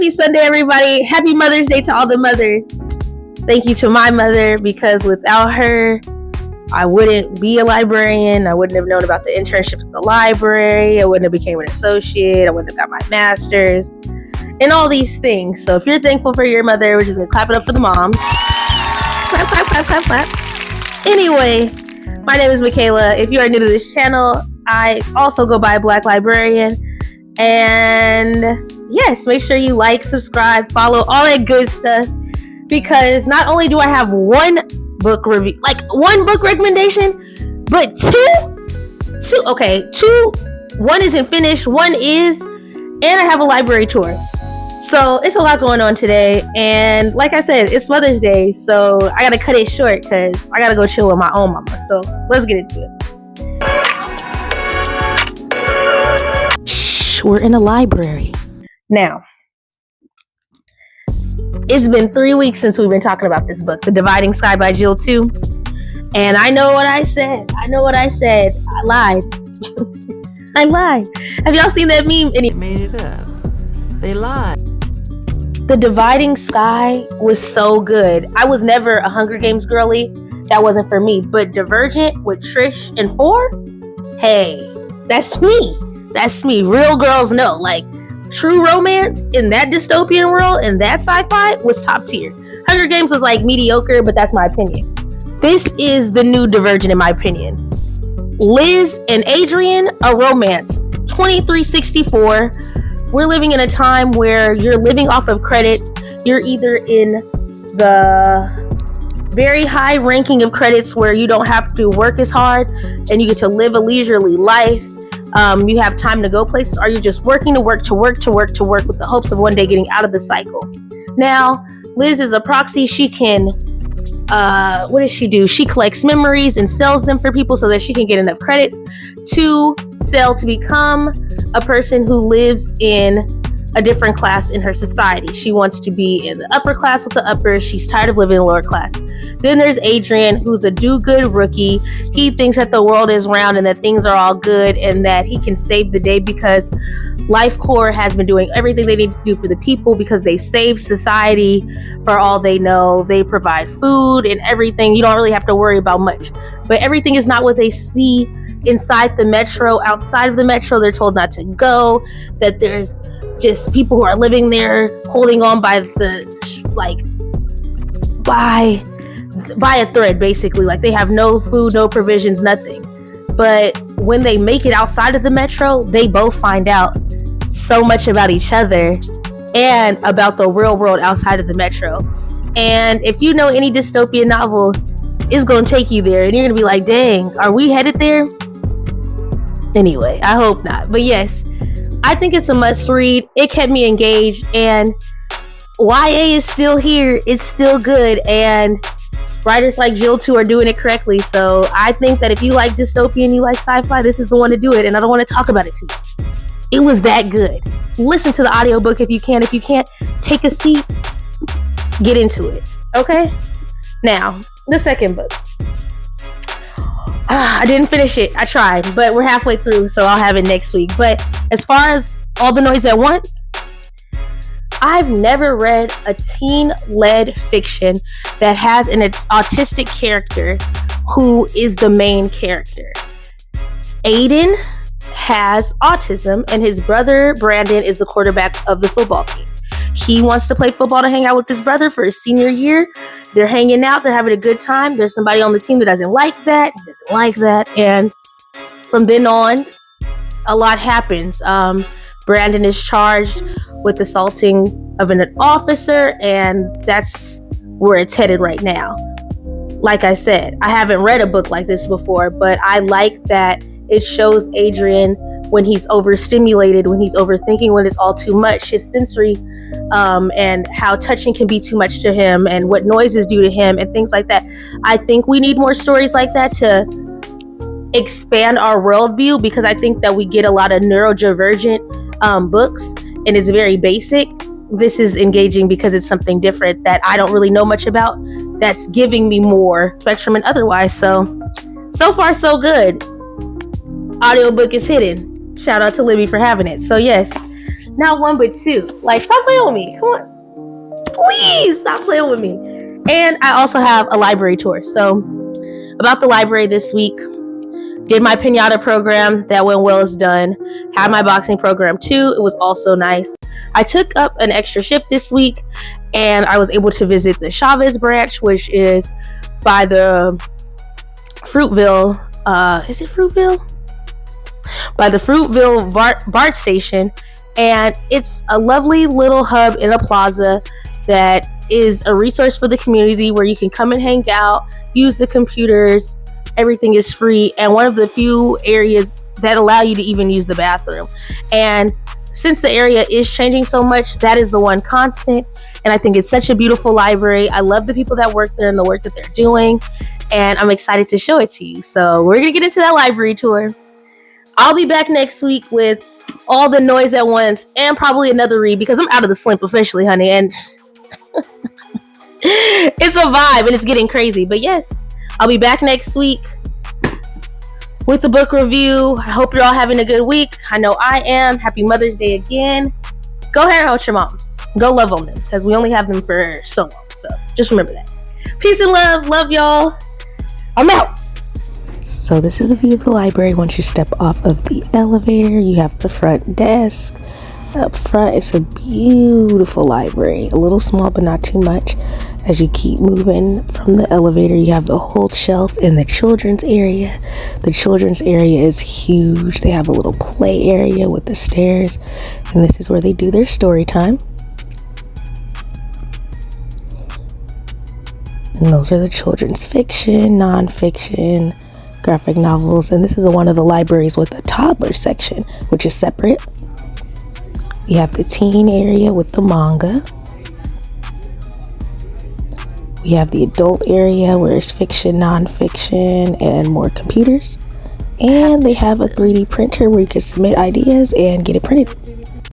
Happy Sunday, everybody. Happy Mother's Day to all the mothers. Thank you to my mother, because without her, I wouldn't be a librarian. I wouldn't have known about the internship at the library. I wouldn't have became an associate. I wouldn't have got my master's and all these things. So if you're thankful for your mother, we're just going to clap it up for the moms. Clap, clap, clap, clap, clap. Anyway, my name is Michaela. If you are new to this channel, I also go by Black Librarian. And yes, make sure you like, subscribe, follow, all that good stuff, because not only do I have one book review, like one book recommendation, but two, one isn't finished, one is, and I have a library tour. So it's a lot going on today, and like I said, it's Mother's Day, so I gotta cut it short because I gotta go chill with my own mama. So let's get into it. We're in a library. Now, it's been 3 weeks since we've been talking about this book, The Dividing Sky by Jill 2. And I know what I said. I lied. I lied. Have y'all seen that meme? They made it up. They lied. The Dividing Sky was so good. I was never a Hunger Games girly. That wasn't for me. But Divergent with Trish and 4, hey, that's me. That's me. Real girls know. Like, true romance in that dystopian world and that sci-fi was top tier. Hunger Games was like mediocre, but that's my opinion. This is the new Divergent in my opinion. Liz and Adrian, a romance. 2364. We're living in a time where you're living off of credits. You're either in the very high ranking of credits where you don't have to work as hard and you get to live a leisurely life. You have time to go places, or you're just working to work with the hopes of one day getting out of the cycle. Now, Liz is a proxy. She can, what does she do? She collects memories and sells them for people so that she can get enough credits to sell to become a person who lives in a different class in her society. She wants to be in the upper class with the uppers. She's tired of living in the lower class. Then there's Adrian, who's a do-good rookie. He thinks that the world is round and that things are all good and that he can save the day because Life Corps has been doing everything they need to do for the people because they save society for all they know. They provide food and everything. You don't really have to worry about much. But everything is not what they see inside the metro. Outside of the metro, they're told not to go, that there's just people who are living there holding on by a thread, basically. Like, they have no food, no provisions, nothing. But when they make it outside of the metro, they both find out so much about each other and about the real world outside of the metro. And if you know any dystopian novel, it's gonna take you there and you're gonna be like, dang, are we headed there? Anyway, I hope not. But yes, I think it's a must read. It kept me engaged, and YA is still here. It's still good, and writers like Jill 2 are doing it correctly. So I think that if you like dystopian, you like sci-fi, this is the one to do it. And I don't want to talk about it too much. It was that good. Listen to the audiobook if you can. If you can't, take a seat, get into it. Okay? Now, the second book. I didn't finish it. I tried, but we're halfway through, so I'll have it next week. But as far as All the Noise at Once, I've never read a teen-led fiction that has an autistic character who is the main character. Aiden has autism, and his brother Brandon is the quarterback of the football team. He wants to play football to hang out with his brother for his senior year. They're hanging out. They're having a good time. There's somebody on the team that doesn't like that. And from then on, a lot happens. Brandon is charged with assaulting of an officer, and that's where it's headed right now. Like I said, I haven't read a book like this before, but I like that it shows Adrian when he's overstimulated, when he's overthinking, when it's all too much, his sensory, and how touching can be too much to him and what noises do to him and things like that. I think we need more stories like that to expand our worldview, because I think that we get a lot of neurodivergent books and it's very basic. This is engaging because it's something different that I don't really know much about, that's giving me more spectrum and otherwise. So far so good. Audiobook is hidden. Shout out to Libby for having it. So yes. Not one, but two. Like, stop playing with me. Come on. Please stop playing with me. And I also have a library tour. So, about the library this week, did my pinata program. That went well, it's done. Had my boxing program too. It was also nice. I took up an extra shift this week and I was able to visit the Chavez branch, which is by the Fruitville. Is it Fruitville? By the Fruitville BART station. And it's a lovely little hub in a plaza that is a resource for the community where you can come and hang out, use the computers. Everything is free, and one of the few areas that allow you to even use the bathroom. And since the area is changing so much, that is the one constant. And I think it's such a beautiful library. I love the people that work there and the work that they're doing, and I'm excited to show it to you. So we're gonna get into that library tour. I'll be back next week with all the noise at once and probably another read because I'm out of the slump officially, honey, and it's a vibe and it's getting crazy. But yes, I'll be back next week with the book review. I hope you're all having a good week. I know I am. Happy Mother's Day again. Go hang out with your moms. Go love on them because we only have them for so long. So just remember that. Peace and love. Love y'all. I'm out. So this is the view of the library. Once you step off of the elevator, you have the front desk. Up front, it's a beautiful library. A little small, but not too much. As you keep moving from the elevator, you have the whole shelf in the children's area. The children's area is huge. They have a little play area with the stairs, and this is where they do their story time. And those are the children's fiction, non-fiction, graphic novels, and this is one of the libraries with a toddler section, which is separate. You have the teen area with the manga. We have the adult area where it's fiction, non-fiction, and more computers. And they have a 3D printer where you can submit ideas and get it printed.